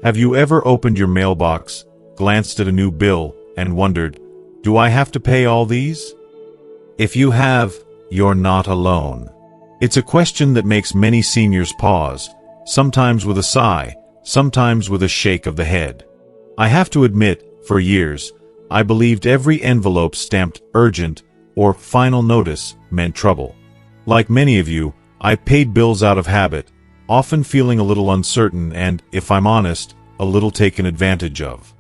Have you ever opened your mailbox, glanced at a new bill, and wondered, do I have to pay all these? If you have, you're not alone. It's a question that makes many seniors pause, sometimes with a sigh, sometimes with a shake of the head. I have to admit, for years, I believed every envelope stamped urgent or final notice meant trouble. Like many of you, I paid bills out of habit, often feeling a little uncertain and, if I'm honest, a little taken advantage of.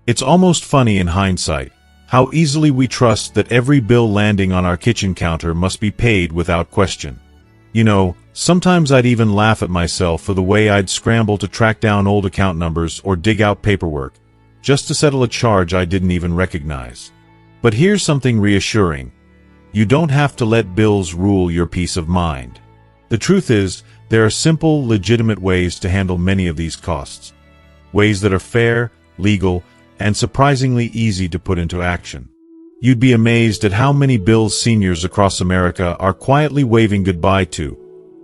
It's almost funny in hindsight, how easily we trust that every bill landing on our kitchen counter must be paid without question. You know, sometimes I'd even laugh at myself for the way I'd scramble to track down old account numbers or dig out paperwork, just to settle a charge I didn't even recognize. But here's something reassuring. You don't have to let bills rule your peace of mind. The truth is, there are simple, legitimate ways to handle many of these costs. Ways that are fair, legal, and surprisingly easy to put into action. You'd be amazed at how many bills seniors across America are quietly waving goodbye to,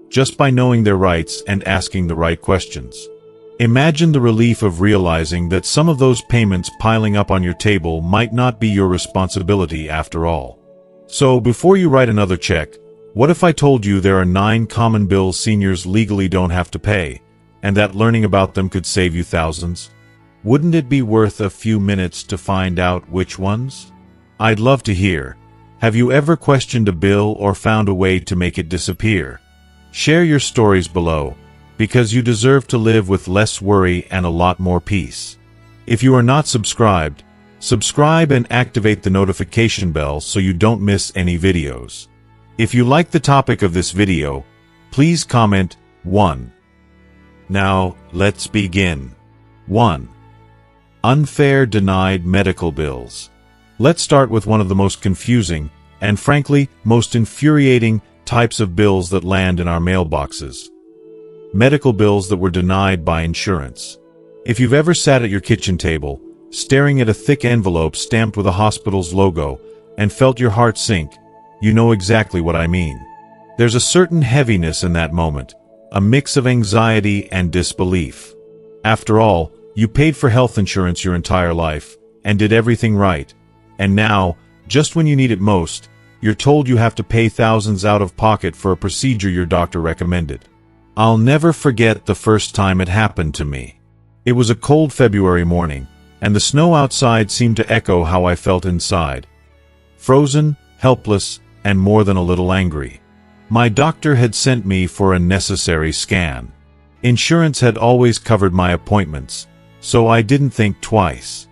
just by knowing their rights and asking the right questions. Imagine the relief of realizing that some of those payments piling up on your table might not be your responsibility after all. So, before you write another check, what if I told you there are 9 common bills seniors legally don't have to pay, and that learning about them could save you thousands? Wouldn't it be worth a few minutes to find out which ones? I'd love to hear. Have you ever questioned a bill or found a way to make it disappear? Share your stories below, because you deserve to live with less worry and a lot more peace. If you are not subscribed, subscribe and activate the notification bell so you don't miss any videos. If you like the topic of this video, please comment 1. Now, let's begin. 1. Unfair denied medical bills. Let's start with one of the most confusing, and frankly, most infuriating types of bills that land in our mailboxes. Medical bills that were denied by insurance. If you've ever sat at your kitchen table, staring at a thick envelope stamped with a hospital's logo, and felt your heart sink, you know exactly what I mean. There's a certain heaviness in that moment, a mix of anxiety and disbelief. After all, you paid for health insurance your entire life, and did everything right. And now, just when you need it most, you're told you have to pay thousands out of pocket for a procedure your doctor recommended. I'll never forget the first time it happened to me. It was a cold February morning, and the snow outside seemed to echo how I felt inside. Frozen, helpless, and more than a little angry. My doctor had sent me for a necessary scan. Insurance had always covered my appointments, so I didn't think twice.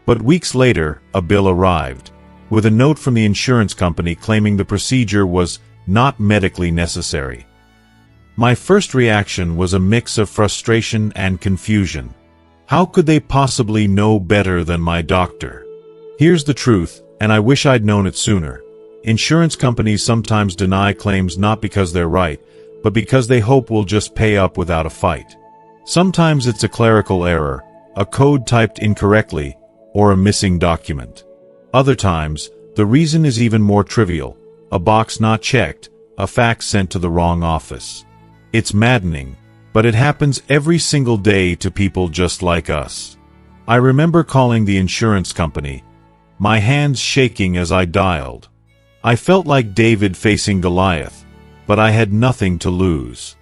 But weeks later, a bill arrived, with a note from the insurance company claiming the procedure was not medically necessary. My first reaction was a mix of frustration and confusion. How could they possibly know better than my doctor? Here's the truth, and I wish I'd known it sooner. Insurance companies sometimes deny claims not because they're right, but because they hope we'll just pay up without a fight. Sometimes it's a clerical error, a code typed incorrectly, or a missing document. Other times, the reason is even more trivial: a box not checked, a fax sent to the wrong office. It's maddening, but it happens every single day to people just like us. I remember calling the insurance company, my hands shaking as I dialed. I felt like David facing Goliath, but I had nothing to lose.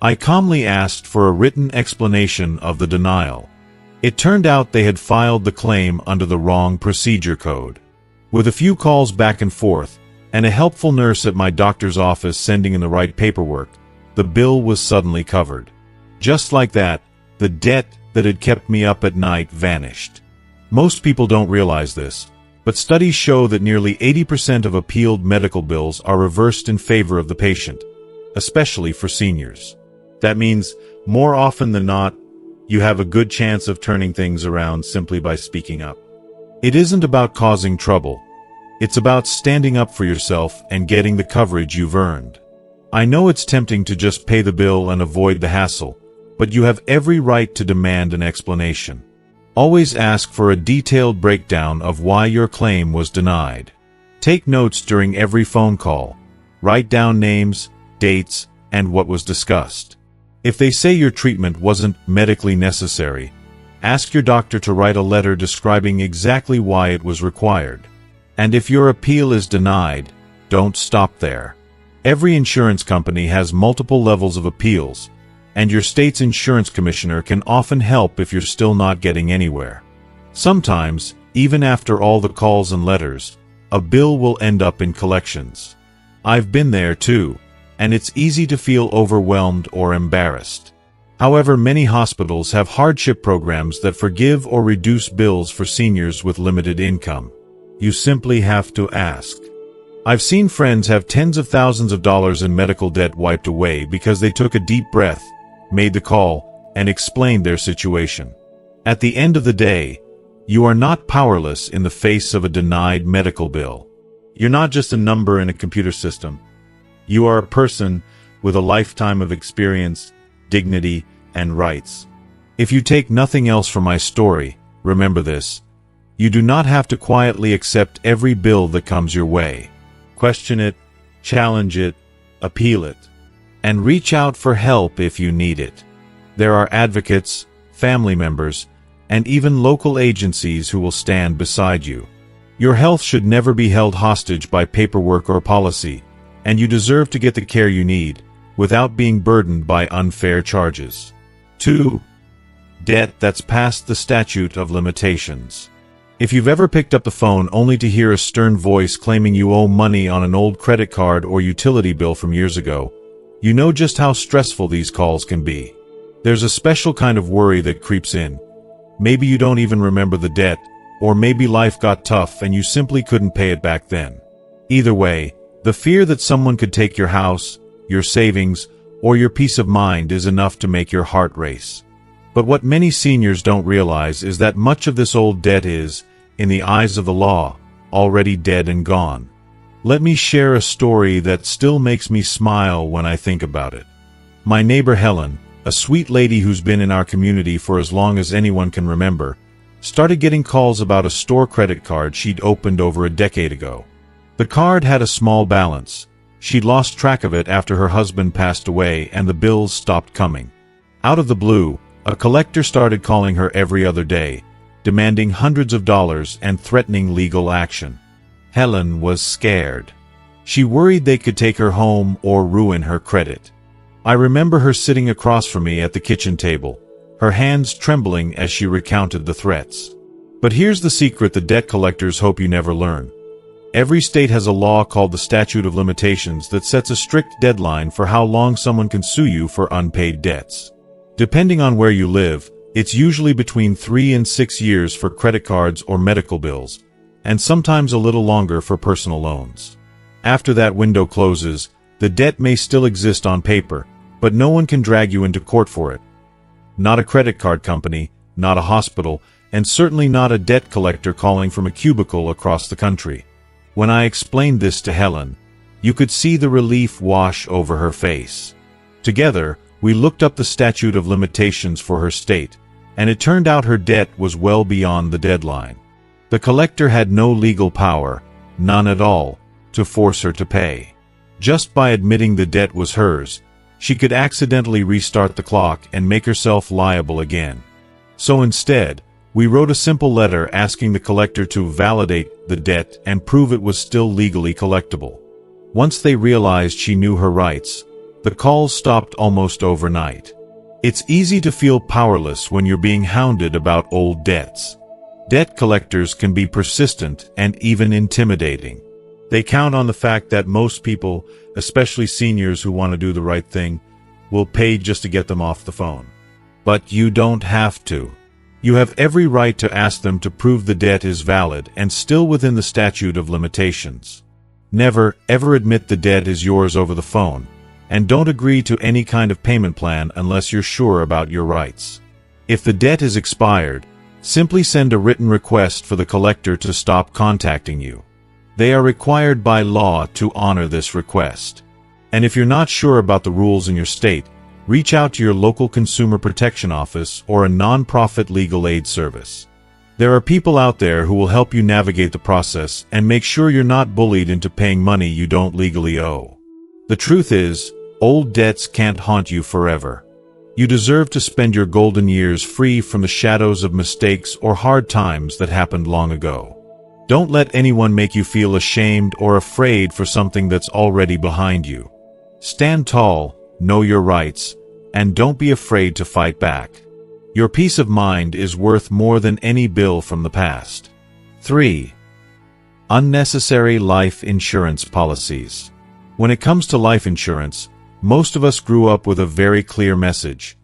I calmly asked for a written explanation of the denial. It turned out they had filed the claim under the wrong procedure code. With a few calls back and forth, and a helpful nurse at my doctor's office sending in the right paperwork, the bill was suddenly covered. Just like that, the debt that had kept me up at night vanished. Most people don't realize this, but studies show that nearly 80% of appealed medical bills are reversed in favor of the patient, especially for seniors. That means, more often than not, you have a good chance of turning things around simply by speaking up. It isn't about causing trouble. It's about standing up for yourself and getting the coverage you've earned. I know it's tempting to just pay the bill and avoid the hassle, but you have every right to demand an explanation. Always ask for a detailed breakdown of why your claim was denied. Take notes during every phone call. Write down names, dates, and what was discussed. If they say your treatment wasn't medically necessary, Ask your doctor to write a letter describing exactly why it was required. And if your appeal is denied, don't stop there. Every insurance company has multiple levels of appeals, and your state's insurance commissioner can often help if you're still not getting anywhere. Sometimes, even after all the calls and letters, a bill will end up in collections. I've been there too, and it's easy to feel overwhelmed or embarrassed. However, many hospitals have hardship programs that forgive or reduce bills for seniors with limited income. You simply have to ask. I've seen friends have tens of thousands of dollars in medical debt wiped away because they took a deep breath, made the call, and explained their situation. At the end of the day, you are not powerless in the face of a denied medical bill. You're not just a number in a computer system. You are a person with a lifetime of experience, dignity, and rights. If you take nothing else from my story, remember this: you do not have to quietly accept every bill that comes your way. Question it, challenge it, appeal it, and reach out for help if you need it. There are advocates, family members, and even local agencies who will stand beside you. Your health should never be held hostage by paperwork or policy, and you deserve to get the care you need without being burdened by unfair charges. 2. Debt that's past the statute of limitations. If you've ever picked up the phone only to hear a stern voice claiming you owe money on an old credit card or utility bill from years ago, you know just how stressful these calls can be. There's a special kind of worry that creeps in. Maybe you don't even remember the debt, or maybe life got tough and you simply couldn't pay it back then. Either way, the fear that someone could take your house, your savings, or your peace of mind is enough to make your heart race. But what many seniors don't realize is that much of this old debt is, in the eyes of the law, already dead and gone. Let me share a story that still makes me smile when I think about it. My neighbor Helen, a sweet lady who's been in our community for as long as anyone can remember, started getting calls about a store credit card she'd opened over a decade ago. The card had a small balance. She'd lost track of it after her husband passed away and the bills stopped coming. Out of the blue, a collector started calling her every other day, demanding hundreds of dollars and threatening legal action. Helen was scared. She worried they could take her home or ruin her credit. I remember her sitting across from me at the kitchen table, her hands trembling as she recounted the threats. But here's the secret the debt collectors hope you never learn. Every state has a law called the statute of limitations that sets a strict deadline for how long someone can sue you for unpaid debts. Depending on where you live, it's usually between 3 and 6 years for credit cards or medical bills, and sometimes a little longer for personal loans. After that window closes, the debt may still exist on paper, but no one can drag you into court for it. Not a credit card company, not a hospital, and certainly not a debt collector calling from a cubicle across the country. When I explained this to Helen, you could see the relief wash over her face. Together, we looked up the statute of limitations for her state, and it turned out her debt was well beyond the deadline. The collector had no legal power, none at all, to force her to pay. Just by admitting the debt was hers, she could accidentally restart the clock and make herself liable again. So instead, we wrote a simple letter asking the collector to validate the debt and prove it was still legally collectible. Once they realized she knew her rights, the calls stopped almost overnight. It's easy to feel powerless when you're being hounded about old debts. Debt collectors can be persistent and even intimidating. They count on the fact that most people, especially seniors who want to do the right thing, will pay just to get them off the phone. But you don't have to. You have every right to ask them to prove the debt is valid and still within the statute of limitations. Never, ever admit the debt is yours over the phone, and don't agree to any kind of payment plan unless you're sure about your rights. If the debt is expired, simply send a written request for the collector to stop contacting you. They are required by law to honor this request. And if you're not sure about the rules in your state, reach out to your local consumer protection office or a non-profit legal aid service. There are people out there who will help you navigate the process and make sure you're not bullied into paying money you don't legally owe. The truth is, old debts can't haunt you forever. You deserve to spend your golden years free from the shadows of mistakes or hard times that happened long ago. Don't let anyone make you feel ashamed or afraid for something that's already behind you. Stand tall, know your rights, and don't be afraid to fight back. Your peace of mind is worth more than any bill from the past. 3. Unnecessary life insurance policies. When it comes to life insurance, most of us grew up with a very clear message.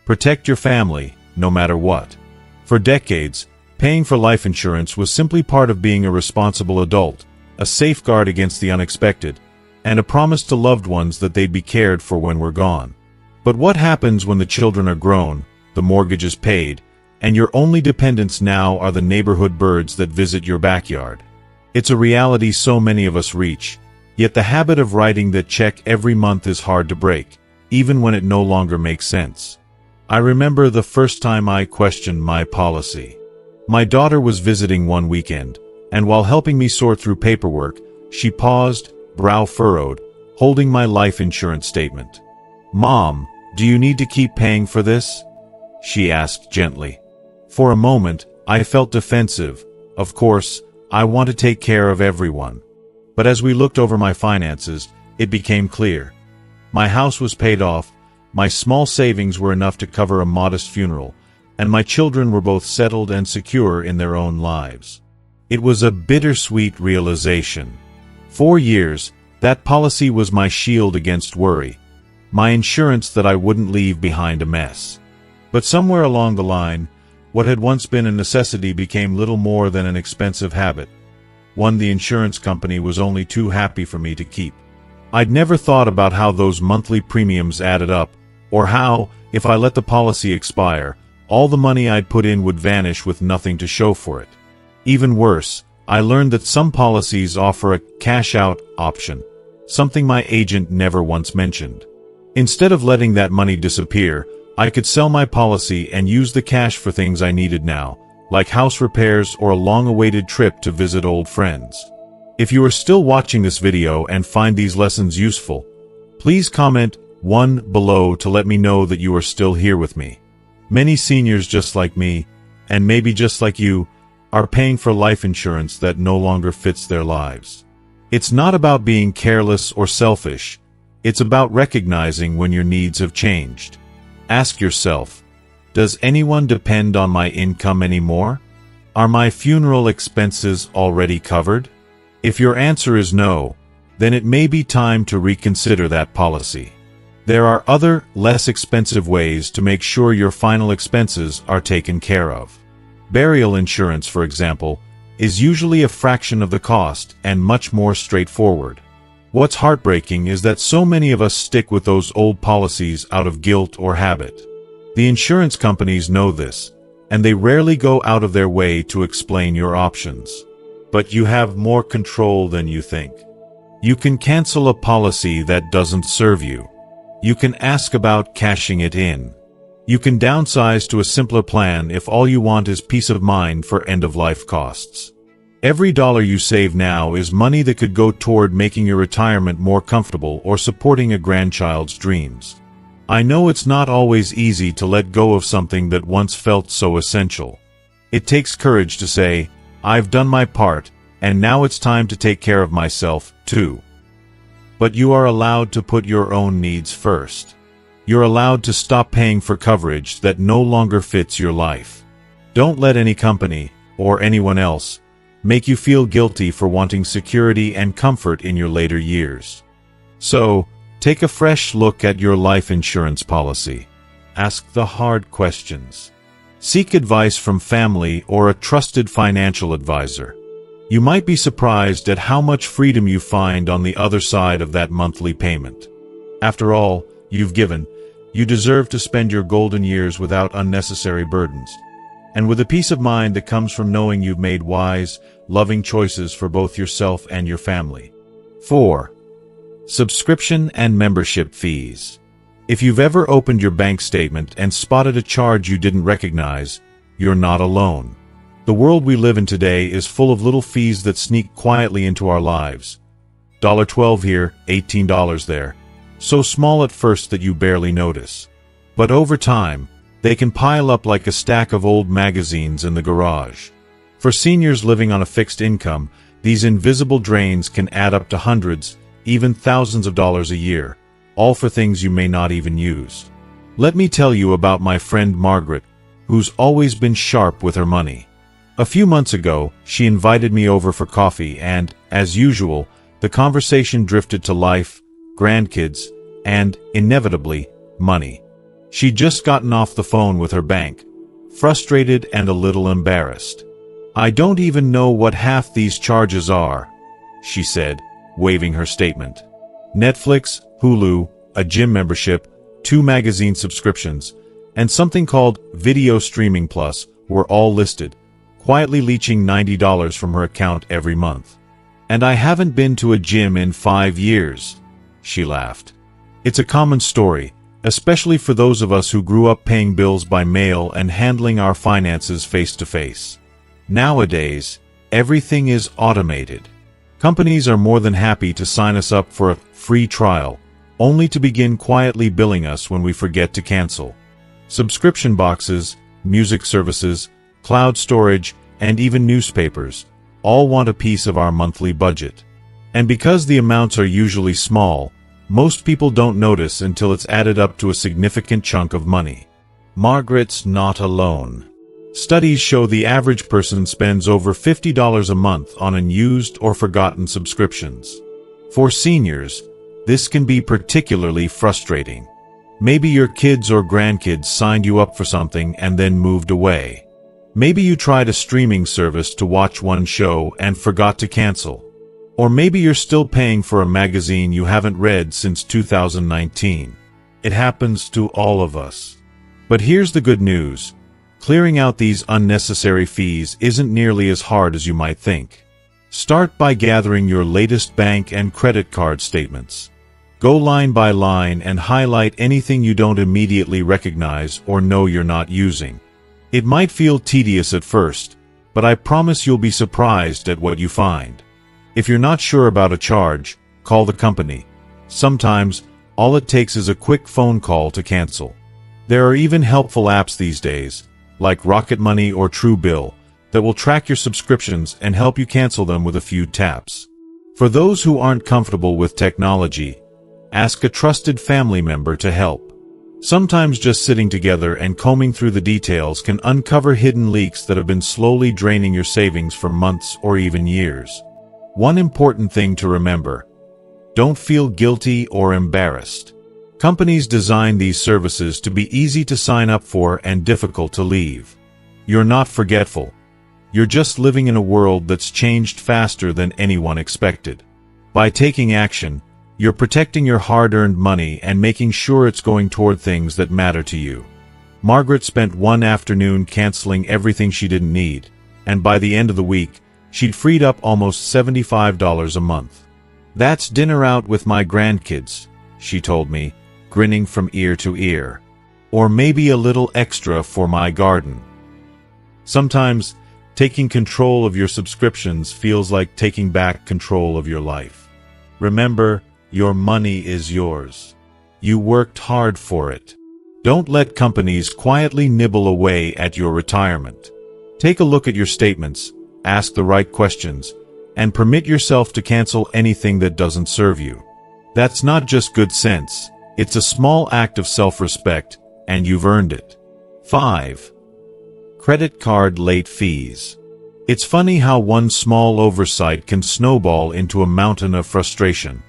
Protect your family, no matter what. For decades, paying for life insurance was simply part of being a responsible adult, a safeguard against the unexpected, and a promise to loved ones that they'd be cared for when we're gone. But what happens when the children are grown, the mortgage is paid, and your only dependents now are the neighborhood birds that visit your backyard? It's a reality so many of us reach, yet the habit of writing that check every month is hard to break, even when it no longer makes sense. I remember the first time I questioned my policy. My daughter was visiting one weekend, and while helping me sort through paperwork, she paused, brow furrowed, holding my life insurance statement. "Mom, do you need to keep paying for this?" she asked gently. For a moment, I felt defensive. Of course, I want to take care of everyone. But as we looked over my finances, it became clear. My house was paid off, my small savings were enough to cover a modest funeral, and my children were both settled and secure in their own lives. It was a bittersweet realization. For years, that policy was my shield against worry, my insurance that I wouldn't leave behind a mess. But somewhere along the line, what had once been a necessity became little more than an expensive habit, one the insurance company was only too happy for me to keep. I'd never thought about how those monthly premiums added up, or how, if I let the policy expire, all the money I'd put in would vanish with nothing to show for it. Even worse, I learned that some policies offer a cash-out option, something my agent never once mentioned. Instead of letting that money disappear, I could sell my policy and use the cash for things I needed now, like house repairs or a long-awaited trip to visit old friends. If you are still watching this video and find these lessons useful, please comment 1 below to let me know that you are still here with me. Many seniors just like me, and maybe just like you, are paying for life insurance that no longer fits their lives. It's not about being careless or selfish, it's about recognizing when your needs have changed. Ask yourself, does anyone depend on my income anymore? Are my funeral expenses already covered? If your answer is no, then it may be time to reconsider that policy. There are other, less expensive ways to make sure your final expenses are taken care of. Burial insurance, for example, is usually a fraction of the cost and much more straightforward. What's heartbreaking is that so many of us stick with those old policies out of guilt or habit. The insurance companies know this, and they rarely go out of their way to explain your options. But you have more control than you think. You can cancel a policy that doesn't serve you. You can ask about cashing it in. You can downsize to a simpler plan if all you want is peace of mind for end-of-life costs. Every dollar you save now is money that could go toward making your retirement more comfortable or supporting a grandchild's dreams. I know it's not always easy to let go of something that once felt so essential. It takes courage to say, I've done my part, and now it's time to take care of myself, too. But you are allowed to put your own needs first. You're allowed to stop paying for coverage that no longer fits your life. Don't let any company, or anyone else, make you feel guilty for wanting security and comfort in your later years. So, take a fresh look at your life insurance policy. Ask the hard questions. Seek advice from family or a trusted financial advisor. You might be surprised at how much freedom you find on the other side of that monthly payment. After all, you've given, you deserve to spend your golden years without unnecessary burdens, and with a peace of mind that comes from knowing you've made wise, loving choices for both yourself and your family. 4. Subscription and membership fees. If you've ever opened your bank statement and spotted a charge you didn't recognize, you're not alone. The world we live in today is full of little fees that sneak quietly into our lives. $12 here, $18 there. So small at first that you barely notice. But over time, they can pile up like a stack of old magazines in the garage. For seniors living on a fixed income, these invisible drains can add up to hundreds, even thousands of dollars a year, all for things you may not even use. Let me tell you about my friend Margaret, who's always been sharp with her money. A few months ago, she invited me over for coffee and, as usual, the conversation drifted to life, grandkids, and, inevitably, money. She'd just gotten off the phone with her bank, frustrated and a little embarrassed. "I don't even know what half these charges are," she said, waving her statement. Netflix, Hulu, a gym membership, 2 magazine subscriptions, and something called Video Streaming Plus were all listed, quietly leeching $90 from her account every month. "And I haven't been to a gym in 5 years," she laughed. It's a common story, especially for those of us who grew up paying bills by mail and handling our finances face to face. Nowadays, everything is automated. Companies are more than happy to sign us up for a free trial, only to begin quietly billing us when we forget to cancel. Subscription boxes, music services, cloud storage, and even newspapers all want a piece of our monthly budget. And because the amounts are usually small, most people don't notice until it's added up to a significant chunk of money. Margaret's not alone. Studies show the average person spends over $50 a month on unused or forgotten subscriptions. For seniors, this can be particularly frustrating. Maybe your kids or grandkids signed you up for something and then moved away. Maybe you tried a streaming service to watch one show and forgot to cancel. Or maybe you're still paying for a magazine you haven't read since 2019. It happens to all of us. But here's the good news. Clearing out these unnecessary fees isn't nearly as hard as you might think. Start by gathering your latest bank and credit card statements. Go line by line and highlight anything you don't immediately recognize or know you're not using. It might feel tedious at first, but I promise you'll be surprised at what you find. If you're not sure about a charge, call the company. Sometimes, all it takes is a quick phone call to cancel. There are even helpful apps these days, like Rocket Money or Truebill, that will track your subscriptions and help you cancel them with a few taps. For those who aren't comfortable with technology, ask a trusted family member to help. Sometimes just sitting together and combing through the details can uncover hidden leaks that have been slowly draining your savings for months or even years. One important thing to remember: don't feel guilty or embarrassed. Companies design these services to be easy to sign up for and difficult to leave. You're not forgetful. You're just living in a world that's changed faster than anyone expected. By taking action, you're protecting your hard-earned money and making sure it's going toward things that matter to you. Margaret spent one afternoon canceling everything she didn't need, and by the end of the week, she'd freed up almost $75 a month. "That's dinner out with my grandkids," she told me, grinning from ear to ear. "Or maybe a little extra for my garden." Sometimes, taking control of your subscriptions feels like taking back control of your life. Remember, your money is yours. You worked hard for it. Don't let companies quietly nibble away at your retirement. Take a look at your statements, ask the right questions, and permit yourself to cancel anything that doesn't serve you. That's not just good sense, it's a small act of self-respect, and you've earned it. 5. Credit card late fees. It's funny how one small oversight can snowball into a mountain of frustration.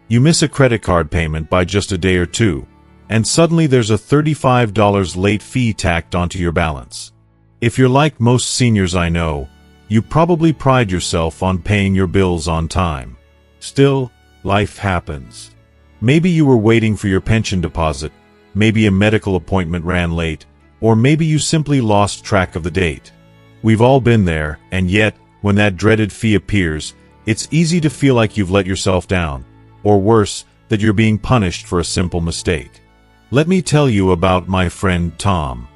You miss a credit card payment by just a day or two, and suddenly there's a $35 late fee tacked onto your balance. If you're like most seniors I know, you probably pride yourself on paying your bills on time. Still, life happens. Maybe you were waiting for your pension deposit, maybe a medical appointment ran late, or maybe you simply lost track of the date. We've all been there, and yet, when that dreaded fee appears, it's easy to feel like you've let yourself down, or worse, that you're being punished for a simple mistake. Let me tell you about my friend Tom.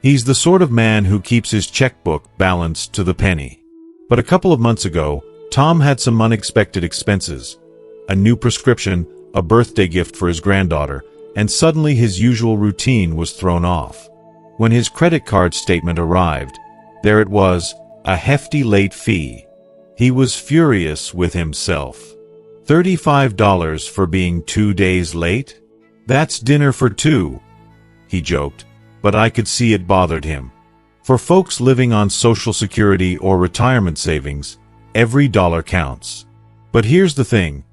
He's the sort of man who keeps his checkbook balanced to the penny. But a couple of months ago, Tom had some unexpected expenses. A new prescription, a birthday gift for his granddaughter, and suddenly his usual routine was thrown off. When his credit card statement arrived, there it was, a hefty late fee. He was furious with himself. $35 for being 2 days late? That's dinner for two, he joked, but I could see it bothered him. For folks living on Social Security or retirement savings, every dollar counts. But here's the thing.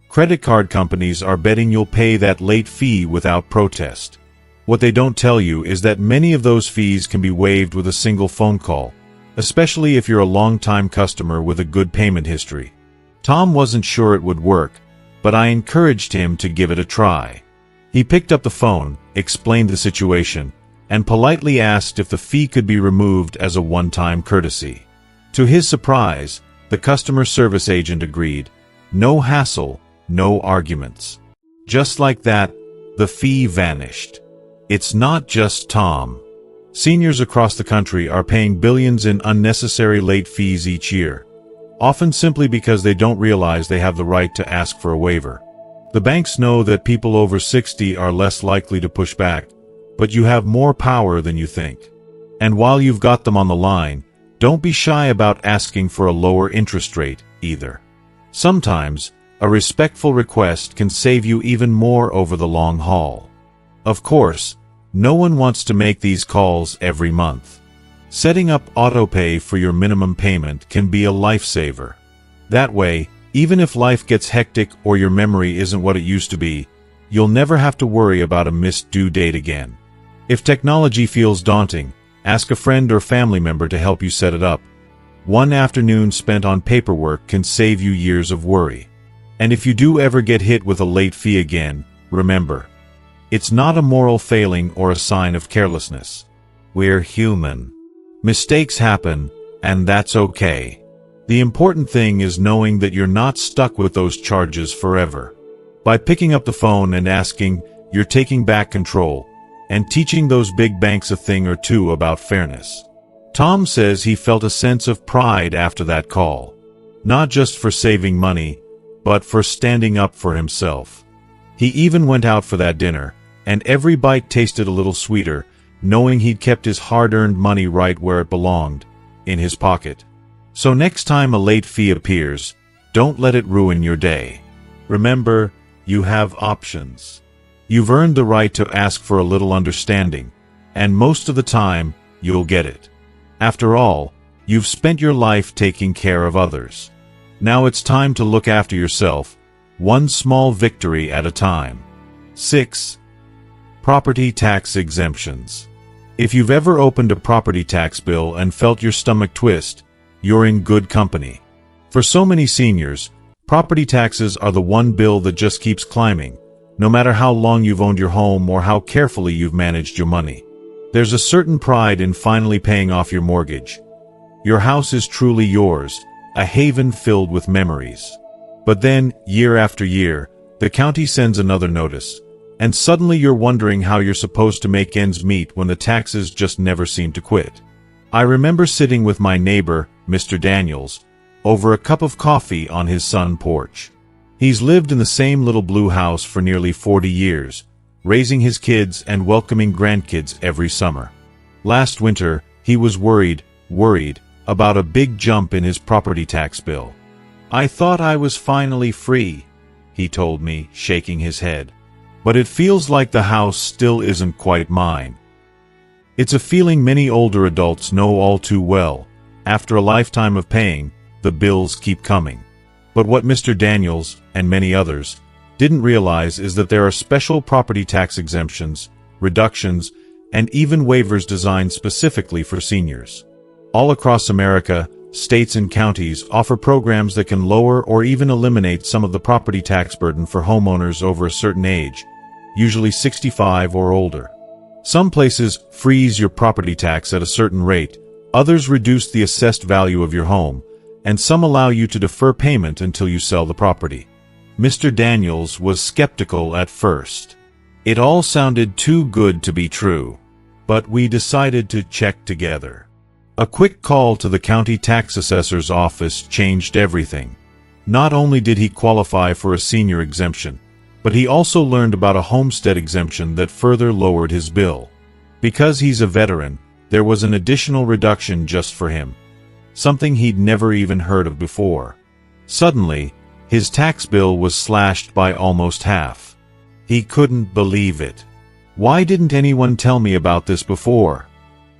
Credit card companies are betting you'll pay that late fee without protest. What they don't tell you is that many of those fees can be waived with a single phone call, especially if you're a long-time customer with a good payment history. Tom wasn't sure it would work, but I encouraged him to give it a try. He picked up the phone, explained the situation, and politely asked if the fee could be removed as a one-time courtesy. To his surprise, the customer service agent agreed. No hassle, no arguments. Just like that, the fee vanished. It's not just Tom. Seniors across the country are paying billions in unnecessary late fees each year, often simply because they don't realize they have the right to ask for a waiver. The banks know that people over 60 are less likely to push back, but you have more power than you think. And while you've got them on the line, don't be shy about asking for a lower interest rate, either. Sometimes, a respectful request can save you even more over the long haul. Of course, no one wants to make these calls every month. Setting up autopay for your minimum payment can be a lifesaver. That way, even if life gets hectic or your memory isn't what it used to be, you'll never have to worry about a missed due date again. If technology feels daunting, ask a friend or family member to help you set it up. One afternoon spent on paperwork can save you years of worry. And if you do ever get hit with a late fee again, remember, it's not a moral failing or a sign of carelessness. We're human. Mistakes happen, and that's okay. The important thing is knowing that you're not stuck with those charges forever. By picking up the phone and asking, you're taking back control, and teaching those big banks a thing or two about fairness. Tom says he felt a sense of pride after that call. Not just for saving money, but for standing up for himself. He even went out for that dinner, and every bite tasted a little sweeter, knowing he'd kept his hard-earned money right where it belonged, in his pocket. So next time a late fee appears, don't let it ruin your day. Remember, you have options. You've earned the right to ask for a little understanding, and most of the time, you'll get it. After all, you've spent your life taking care of others. Now it's time to look after yourself, one small victory at a time. 6. Property tax exemptions. If you've ever opened a property tax bill and felt your stomach twist, you're in good company. For so many seniors, property taxes are the one bill that just keeps climbing, no matter how long you've owned your home or how carefully you've managed your money. There's a certain pride in finally paying off your mortgage. Your house is truly yours, a haven filled with memories. But then, year after year, the county sends another notice, and suddenly you're wondering how you're supposed to make ends meet when the taxes just never seem to quit. I remember sitting with my neighbor, Mr. Daniels, over a cup of coffee on his sun porch. He's lived in the same little blue house for nearly 40 years, raising his kids and welcoming grandkids every summer. Last winter, he was worried about a big jump in his property tax bill. "I thought I was finally free," he told me, shaking his head. "But it feels like the house still isn't quite mine." It's a feeling many older adults know all too well. After a lifetime of paying, the bills keep coming. But what Mr. Daniels, and many others, didn't realize is that there are special property tax exemptions, reductions, and even waivers designed specifically for seniors. All across America, states and counties offer programs that can lower or even eliminate some of the property tax burden for homeowners over a certain age, usually 65 or older. Some places freeze your property tax at a certain rate, others reduce the assessed value of your home, and some allow you to defer payment until you sell the property. Mr. Daniels was skeptical at first. It all sounded too good to be true. But we decided to check together. A quick call to the county tax assessor's office changed everything. Not only did he qualify for a senior exemption, But he also learned about a homestead exemption that further lowered his bill. Because he's a veteran, there was an additional reduction just for him, something he'd never even heard of before. Suddenly, his tax bill was slashed by almost half. He couldn't believe it. "Why didn't anyone tell me about this before?"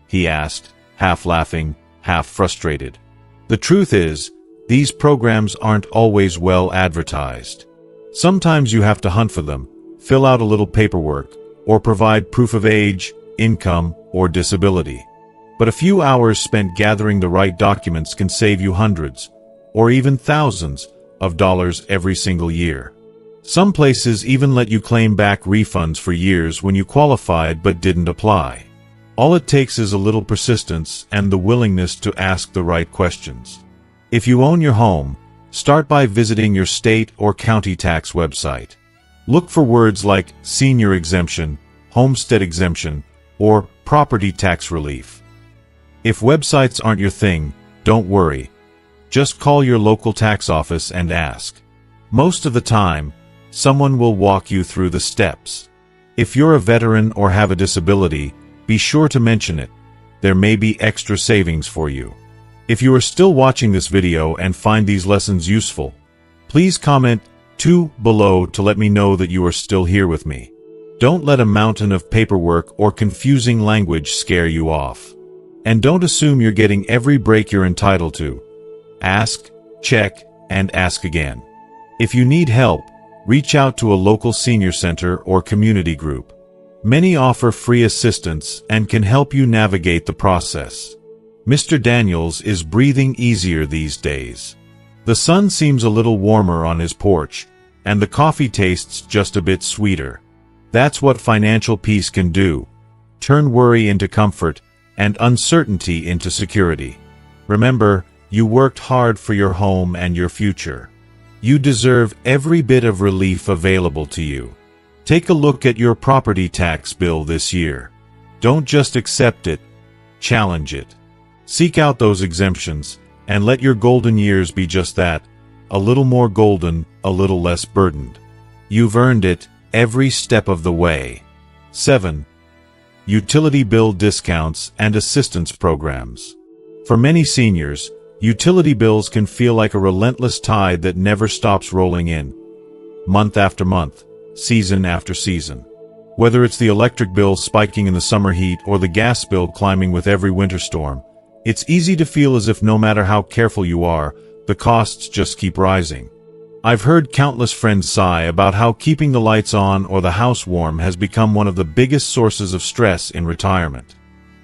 he asked, half laughing, half frustrated. The truth is, these programs aren't always well advertised. Sometimes you have to hunt for them, fill out a little paperwork, or provide proof of age, income, or disability. But a few hours spent gathering the right documents can save you hundreds, or even thousands, of dollars every single year. Some places even let you claim back refunds for years when you qualified but didn't apply. All it takes is a little persistence and the willingness to ask the right questions. If you own your home, start by visiting your state or county tax website. Look for words like senior exemption, homestead exemption, or property tax relief. If websites aren't your thing, don't worry. Just call your local tax office and ask. Most of the time, someone will walk you through the steps. If you're a veteran or have a disability, be sure to mention it. There may be extra savings for you. If you are still watching this video and find these lessons useful, please comment 2 below to let me know that you are still here with me. Don't let a mountain of paperwork or confusing language scare you off. And don't assume you're getting every break you're entitled to. Ask, check, and ask again. If you need help, reach out to a local senior center or community group. Many offer free assistance and can help you navigate the process. Mr. Daniels is breathing easier these days. The sun seems a little warmer on his porch, and the coffee tastes just a bit sweeter. That's what financial peace can do. Turn worry into comfort and uncertainty into security. Remember, you worked hard for your home and your future. You deserve every bit of relief available to you. Take a look at your property tax bill this year. Don't just accept it, challenge it. Seek out those exemptions, and let your golden years be just that, a little more golden, a little less burdened. You've earned it every step of the way. 7. Utility bill discounts and assistance programs. For many seniors, utility bills can feel like a relentless tide that never stops rolling in, month after month, season after season. Whether it's the electric bill spiking in the summer heat or the gas bill climbing with every winter storm, it's easy to feel as if no matter how careful you are, the costs just keep rising. I've heard countless friends sigh about how keeping the lights on or the house warm has become one of the biggest sources of stress in retirement.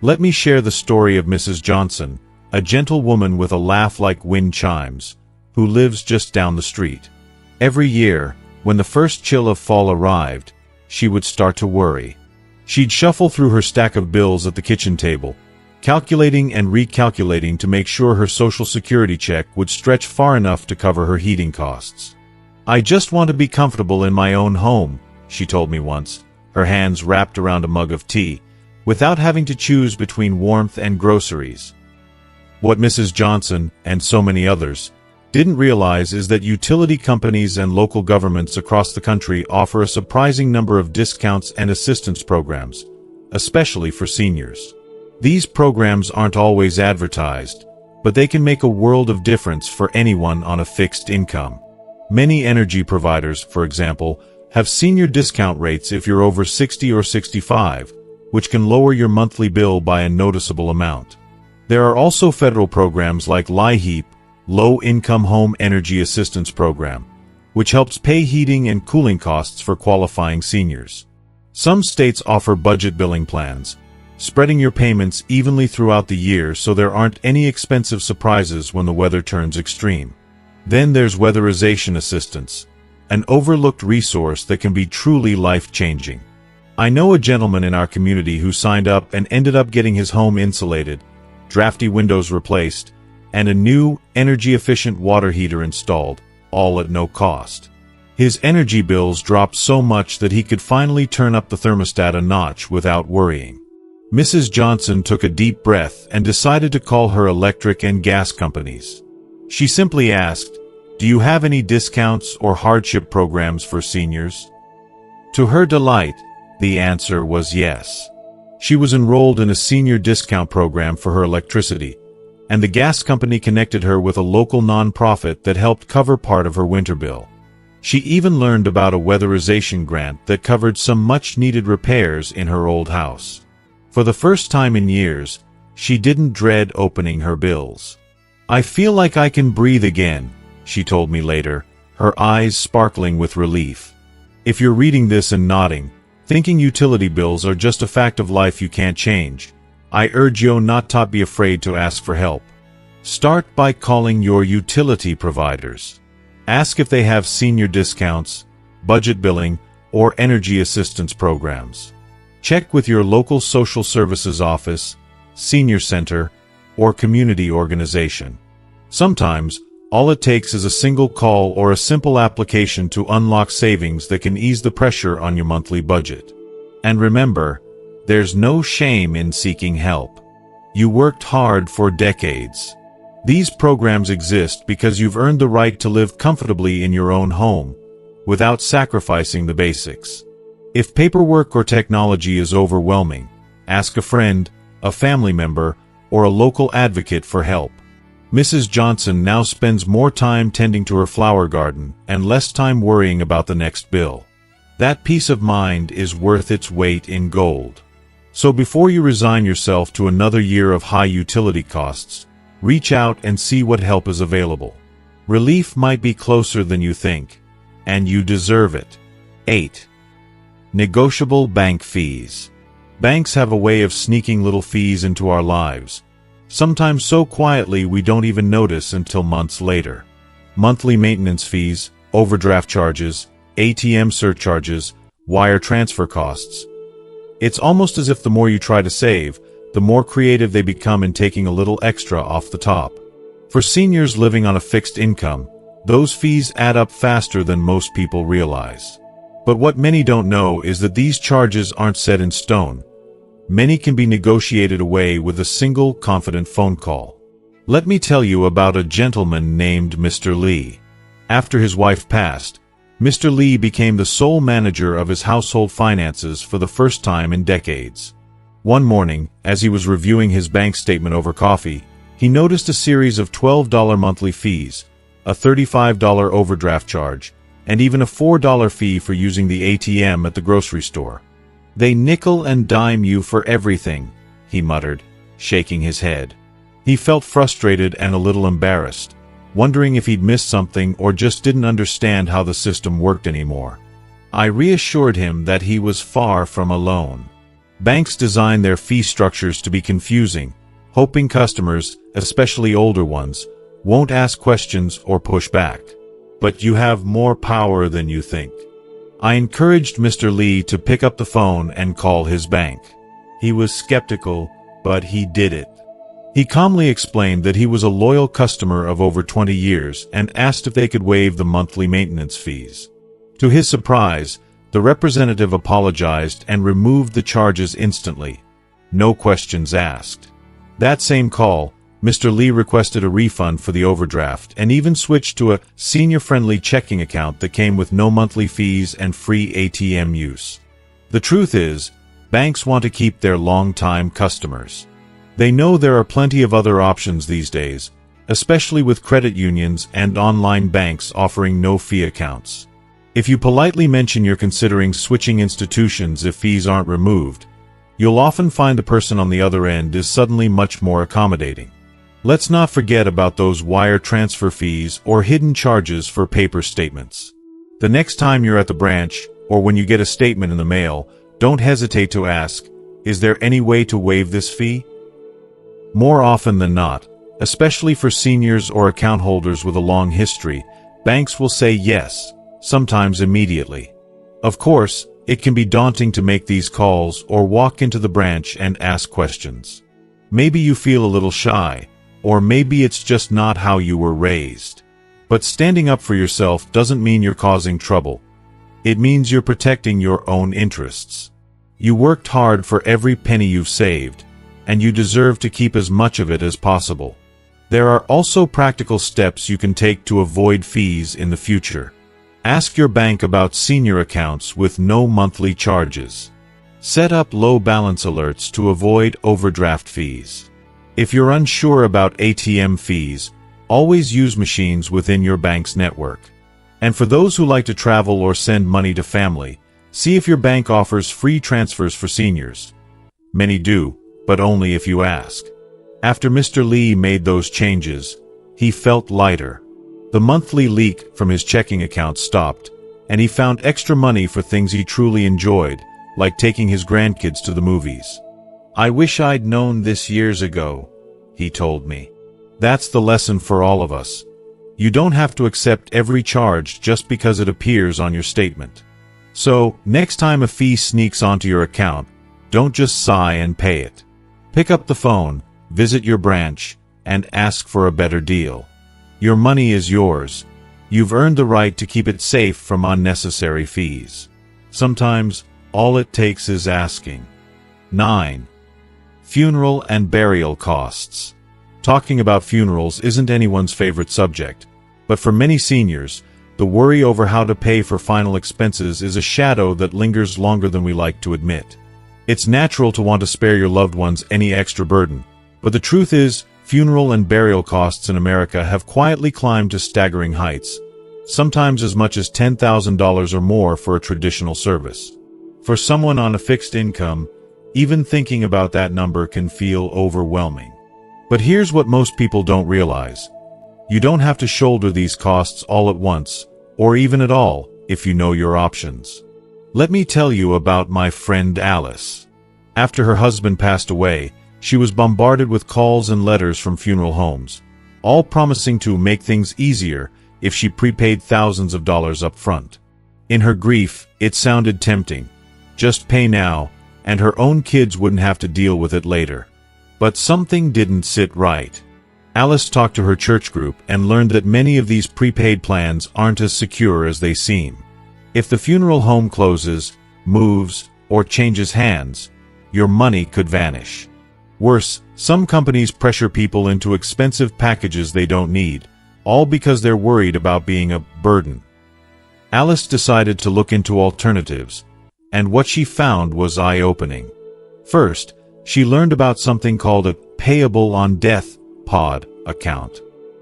Let me share the story of Mrs. Johnson, a gentle woman with a laugh like wind chimes, who lives just down the street. Every year, when the first chill of fall arrived, she would start to worry. She'd shuffle through her stack of bills at the kitchen table, calculating and recalculating to make sure her Social Security check would stretch far enough to cover her heating costs. "I just want to be comfortable in my own home," she told me once, her hands wrapped around a mug of tea, without having to choose between warmth and groceries. What Mrs. Johnson, and so many others, didn't realize is that utility companies and local governments across the country offer a surprising number of discounts and assistance programs, especially for seniors. These programs aren't always advertised, but they can make a world of difference for anyone on a fixed income. Many energy providers, for example, have senior discount rates if you're over 60 or 65, which can lower your monthly bill by a noticeable amount. There are also federal programs like LIHEAP, Low Income Home Energy Assistance Program, which helps pay heating and cooling costs for qualifying seniors. Some states offer budget billing plans, spreading your payments evenly throughout the year so there aren't any expensive surprises when the weather turns extreme. Then there's weatherization assistance, an overlooked resource that can be truly life-changing. I know a gentleman in our community who signed up and ended up getting his home insulated, drafty windows replaced, and a new, energy-efficient water heater installed, all at no cost. His energy bills dropped so much that he could finally turn up the thermostat a notch without worrying. Mrs. Johnson took a deep breath and decided to call her electric and gas companies. She simply asked, "Do you have any discounts or hardship programs for seniors?" To her delight, the answer was yes. She was enrolled in a senior discount program for her electricity, and the gas company connected her with a local nonprofit that helped cover part of her winter bill. She even learned about a weatherization grant that covered some much-needed repairs in her old house. For the first time in years, she didn't dread opening her bills. "I feel like I can breathe again," she told me later, her eyes sparkling with relief. If you're reading this and nodding, thinking utility bills are just a fact of life you can't change, I urge you not to be afraid to ask for help. Start by calling your utility providers. Ask if they have senior discounts, budget billing, or energy assistance programs. Check with your local social services office, senior center, or community organization. Sometimes, all it takes is a single call or a simple application to unlock savings that can ease the pressure on your monthly budget. And remember, there's no shame in seeking help. You worked hard for decades. These programs exist because you've earned the right to live comfortably in your own home, without sacrificing the basics. If paperwork or technology is overwhelming, ask a friend, a family member, or a local advocate for help. Mrs. Johnson now spends more time tending to her flower garden and less time worrying about the next bill. That peace of mind is worth its weight in gold. So before you resign yourself to another year of high utility costs, reach out and see what help is available. Relief might be closer than you think, and you deserve it. 8. Negotiable bank fees. Banks have a way of sneaking little fees into our lives, sometimes so quietly we don't even notice until months later. Monthly maintenance fees, overdraft charges, ATM surcharges, wire transfer costs. It's almost as if the more you try to save, the more creative they become in taking a little extra off the top. For seniors living on a fixed income, those fees add up faster than most people realize. But what many don't know is that these charges aren't set in stone. Many can be negotiated away with a single confident phone call. Let me tell you about a gentleman named Mr. Lee. After his wife passed, Mr. Lee became the sole manager of his household finances for the first time in decades. One morning, as he was reviewing his bank statement over coffee, he noticed a series of $12 monthly fees, a $35 overdraft charge, and even a $4 fee for using the ATM at the grocery store. "They nickel and dime you for everything," he muttered, shaking his head. He felt frustrated and a little embarrassed, wondering if he'd missed something or just didn't understand how the system worked anymore. I reassured him that he was far from alone. Banks design their fee structures to be confusing, hoping customers, especially older ones, won't ask questions or push back. But you have more power than you think. I encouraged Mr. Lee to pick up the phone and call his bank. He was skeptical, but he did it. He calmly explained that he was a loyal customer of over 20 years and asked if they could waive the monthly maintenance fees. To his surprise, the representative apologized and removed the charges instantly. No questions asked. That same call, Mr. Lee requested a refund for the overdraft and even switched to a senior-friendly checking account that came with no monthly fees and free ATM use. The truth is, banks want to keep their long-time customers. They know there are plenty of other options these days, especially with credit unions and online banks offering no-fee accounts. If you politely mention you're considering switching institutions if fees aren't removed, you'll often find the person on the other end is suddenly much more accommodating. Let's not forget about those wire transfer fees or hidden charges for paper statements. The next time you're at the branch, or when you get a statement in the mail, don't hesitate to ask, "Is there any way to waive this fee?" More often than not, especially for seniors or account holders with a long history, banks will say yes, sometimes immediately. Of course, it can be daunting to make these calls or walk into the branch and ask questions. Maybe you feel a little shy, or maybe it's just not how you were raised. But standing up for yourself doesn't mean you're causing trouble. It means you're protecting your own interests. You worked hard for every penny you've saved, and you deserve to keep as much of it as possible. There are also practical steps you can take to avoid fees in the future. Ask your bank about senior accounts with no monthly charges. Set up low balance alerts to avoid overdraft fees. If you're unsure about ATM fees, always use machines within your bank's network. And for those who like to travel or send money to family, see if your bank offers free transfers for seniors. Many do, but only if you ask. After Mr. Lee made those changes, he felt lighter. The monthly leak from his checking account stopped, and he found extra money for things he truly enjoyed, like taking his grandkids to the movies. "I wish I'd known this years ago," he told me. That's the lesson for all of us. You don't have to accept every charge just because it appears on your statement. So, next time a fee sneaks onto your account, don't just sigh and pay it. Pick up the phone, visit your branch, and ask for a better deal. Your money is yours. You've earned the right to keep it safe from unnecessary fees. Sometimes, all it takes is asking. 9. Funeral and burial costs. Talking about funerals isn't anyone's favorite subject, but for many seniors, the worry over how to pay for final expenses is a shadow that lingers longer than we like to admit. It's natural to want to spare your loved ones any extra burden, but the truth is, funeral and burial costs in America have quietly climbed to staggering heights, sometimes as much as $10,000 or more for a traditional service. For someone on a fixed income, even thinking about that number can feel overwhelming. But here's what most people don't realize. You don't have to shoulder these costs all at once, or even at all, if you know your options. Let me tell you about my friend Alice. After her husband passed away, she was bombarded with calls and letters from funeral homes, all promising to make things easier if she prepaid thousands of dollars up front. In her grief, it sounded tempting. Just pay now, and her own kids wouldn't have to deal with it later. But something didn't sit right. Alice talked to her church group and learned that many of these prepaid plans aren't as secure as they seem. If the funeral home closes, moves, or changes hands, your money could vanish. Worse, some companies pressure people into expensive packages they don't need, all because they're worried about being a burden. Alice decided to look into alternatives, and what she found was eye-opening. First, she learned about something called a Payable on Death (POD) account.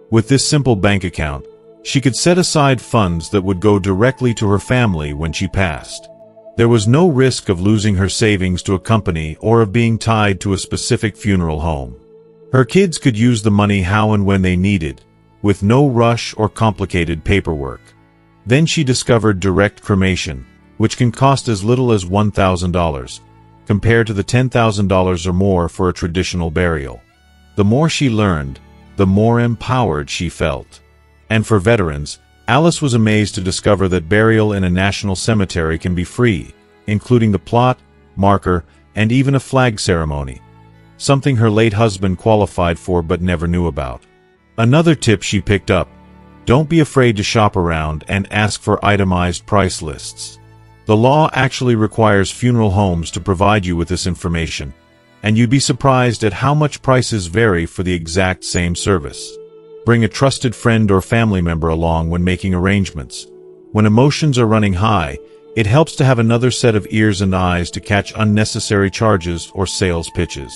With this simple bank account, she could set aside funds that would go directly to her family when she passed. There was no risk of losing her savings to a company or of being tied to a specific funeral home. Her kids could use the money how and when they needed, with no rush or complicated paperwork. Then she discovered direct cremation, which can cost as little as $1,000, compared to the $10,000 or more for a traditional burial. The more she learned, the more empowered she felt. And for veterans, Alice was amazed to discover that burial in a national cemetery can be free, including the plot, marker, and even a flag ceremony, something her late husband qualified for but never knew about. Another tip she picked up: don't be afraid to shop around and ask for itemized price lists. The law actually requires funeral homes to provide you with this information, and you'd be surprised at how much prices vary for the exact same service. Bring a trusted friend or family member along when making arrangements. When emotions are running high, it helps to have another set of ears and eyes to catch unnecessary charges or sales pitches.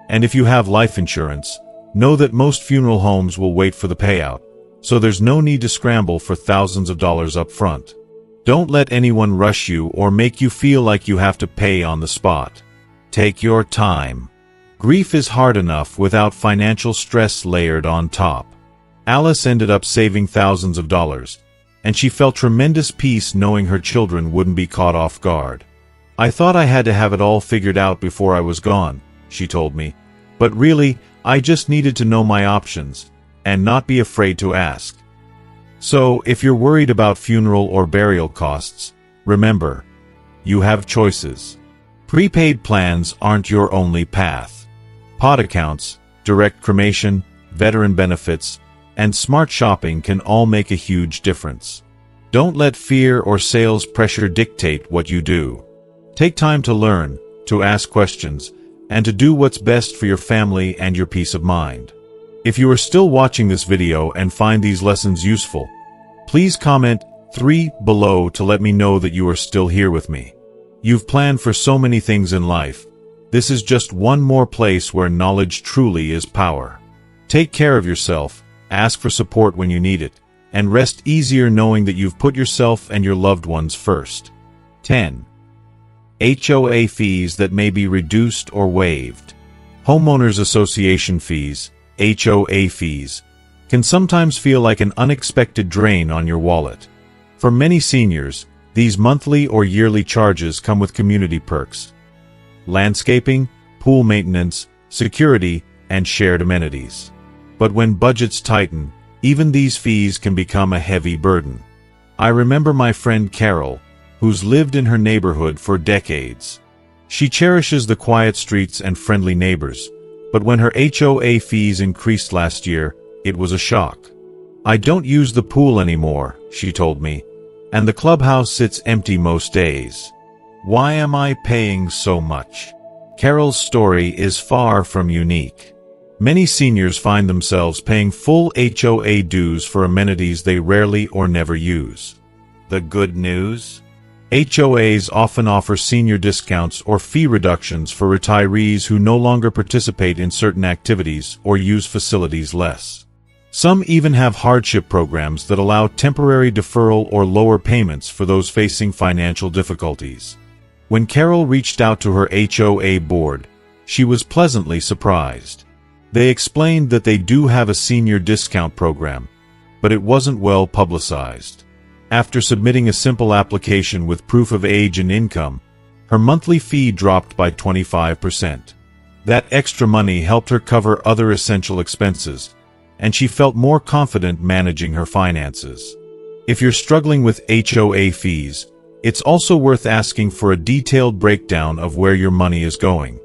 And if you have life insurance, know that most funeral homes will wait for the payout, so there's no need to scramble for thousands of dollars up front. Don't let anyone rush you or make you feel like you have to pay on the spot. Take your time. Grief is hard enough without financial stress layered on top. Alice ended up saving thousands of dollars, and she felt tremendous peace knowing her children wouldn't be caught off guard. "I thought I had to have it all figured out before I was gone," she told me, "but really, I just needed to know my options, and not be afraid to ask." So, if you're worried about funeral or burial costs, remember, you have choices. Prepaid plans aren't your only path. POD accounts, direct cremation, veteran benefits, and smart shopping can all make a huge difference. Don't let fear or sales pressure dictate what you do. Take time to learn, to ask questions, and to do what's best for your family and your peace of mind. If you are still watching this video and find these lessons useful, please comment 3 below to let me know that you are still here with me. You've planned for so many things in life. This is just one more place where knowledge truly is power. Take care of yourself, ask for support when you need it, and rest easier knowing that you've put yourself and your loved ones first. 10. HOA fees that may be reduced or waived. Homeowners Association fees, HOA fees, can sometimes feel like an unexpected drain on your wallet. For many seniors, these monthly or yearly charges come with community perks: landscaping, pool maintenance, security, and shared amenities. But when budgets tighten, even these fees can become a heavy burden. I remember my friend Carol, who's lived in her neighborhood for decades. She cherishes the quiet streets and friendly neighbors, but when her HOA fees increased last year, it was a shock. "I don't use the pool anymore," she told me, "and the clubhouse sits empty most days. Why am I paying so much?" Carol's story is far from unique. Many seniors find themselves paying full HOA dues for amenities they rarely or never use. The good news? HOAs often offer senior discounts or fee reductions for retirees who no longer participate in certain activities or use facilities less. Some even have hardship programs that allow temporary deferral or lower payments for those facing financial difficulties. When Carol reached out to her HOA board, she was pleasantly surprised. They explained that they do have a senior discount program, but it wasn't well publicized. After submitting a simple application with proof of age and income, her monthly fee dropped by 25%. That extra money helped her cover other essential expenses, and she felt more confident managing her finances. If you're struggling with HOA fees, it's also worth asking for a detailed breakdown of where your money is going.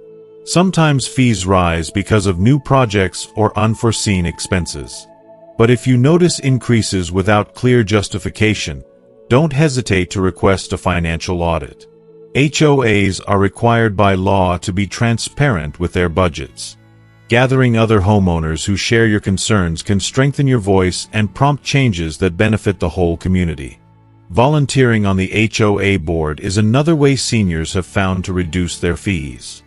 Sometimes fees rise because of new projects or unforeseen expenses. But if you notice increases without clear justification, don't hesitate to request a financial audit. HOAs are required by law to be transparent with their budgets. Gathering other homeowners who share your concerns can strengthen your voice and prompt changes that benefit the whole community. Volunteering on the HOA board is another way seniors have found to reduce their fees.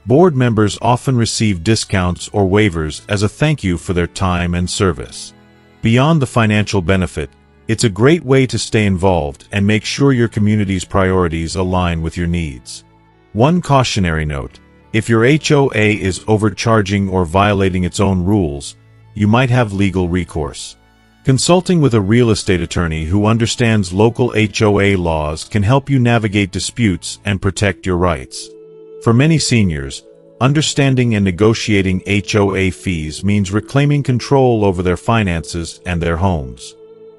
Board members often receive discounts or waivers as a thank you for their time and service. Beyond the financial benefit, it's a great way to stay involved and make sure your community's priorities align with your needs. One cautionary note: if your HOA is overcharging or violating its own rules, you might have legal recourse. Consulting with a real estate attorney who understands local HOA laws can help you navigate disputes and protect your rights. For many seniors, understanding and negotiating HOA fees means reclaiming control over their finances and their homes.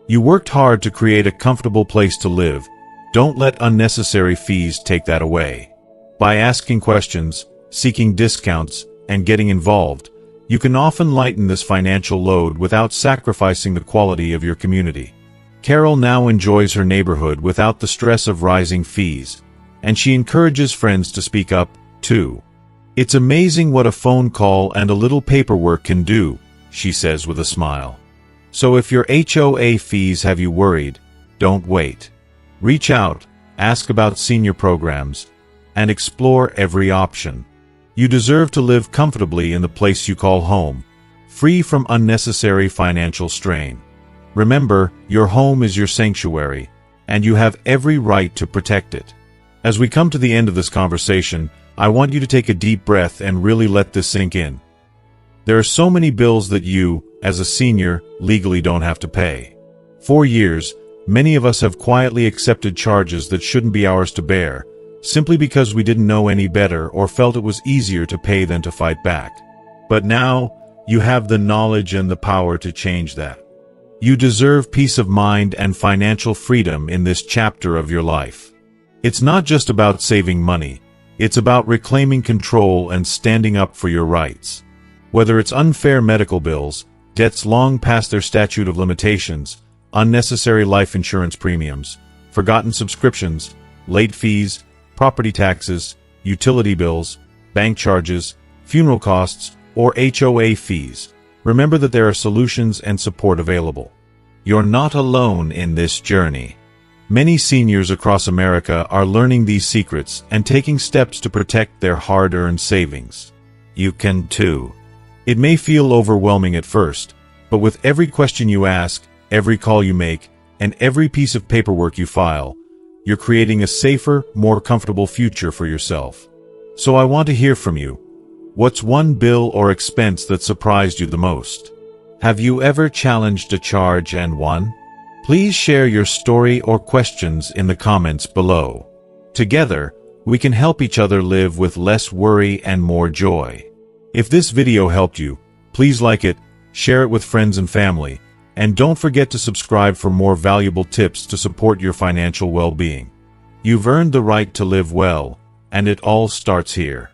You worked hard to create a comfortable place to live. Don't let unnecessary fees take that away. By asking questions, seeking discounts, and getting involved, you can often lighten this financial load without sacrificing the quality of your community. Carol now enjoys her neighborhood without the stress of rising fees, and she encourages friends to speak up, too. "It's amazing what a phone call and a little paperwork can do," she says with a smile. So if your HOA fees have you worried, don't wait. Reach out, ask about senior programs, and explore every option. You deserve to live comfortably in the place you call home, free from unnecessary financial strain. Remember, your home is your sanctuary, and you have every right to protect it. As we come to the end of this conversation, I want you to take a deep breath and really let this sink in. There are so many bills that you, as a senior, legally don't have to pay. For years, many of us have quietly accepted charges that shouldn't be ours to bear, simply because we didn't know any better or felt it was easier to pay than to fight back. But now, you have the knowledge and the power to change that. You deserve peace of mind and financial freedom in this chapter of your life. It's not just about saving money. It's about reclaiming control and standing up for your rights. Whether it's unfair medical bills, debts long past their statute of limitations, unnecessary life insurance premiums, forgotten subscriptions, late fees, property taxes, utility bills, bank charges, funeral costs, or HOA fees, remember that there are solutions and support available. You're not alone in this journey. Many seniors across America are learning these secrets and taking steps to protect their hard-earned savings. You can too. It may feel overwhelming at first, but with every question you ask, every call you make, and every piece of paperwork you file, you're creating a safer, more comfortable future for yourself. So I want to hear from you. What's one bill or expense that surprised you the most? Have you ever challenged a charge and won? Please share your story or questions in the comments below. Together, we can help each other live with less worry and more joy. If this video helped you, please like it, share it with friends and family, and don't forget to subscribe for more valuable tips to support your financial well-being. You've earned the right to live well, and it all starts here.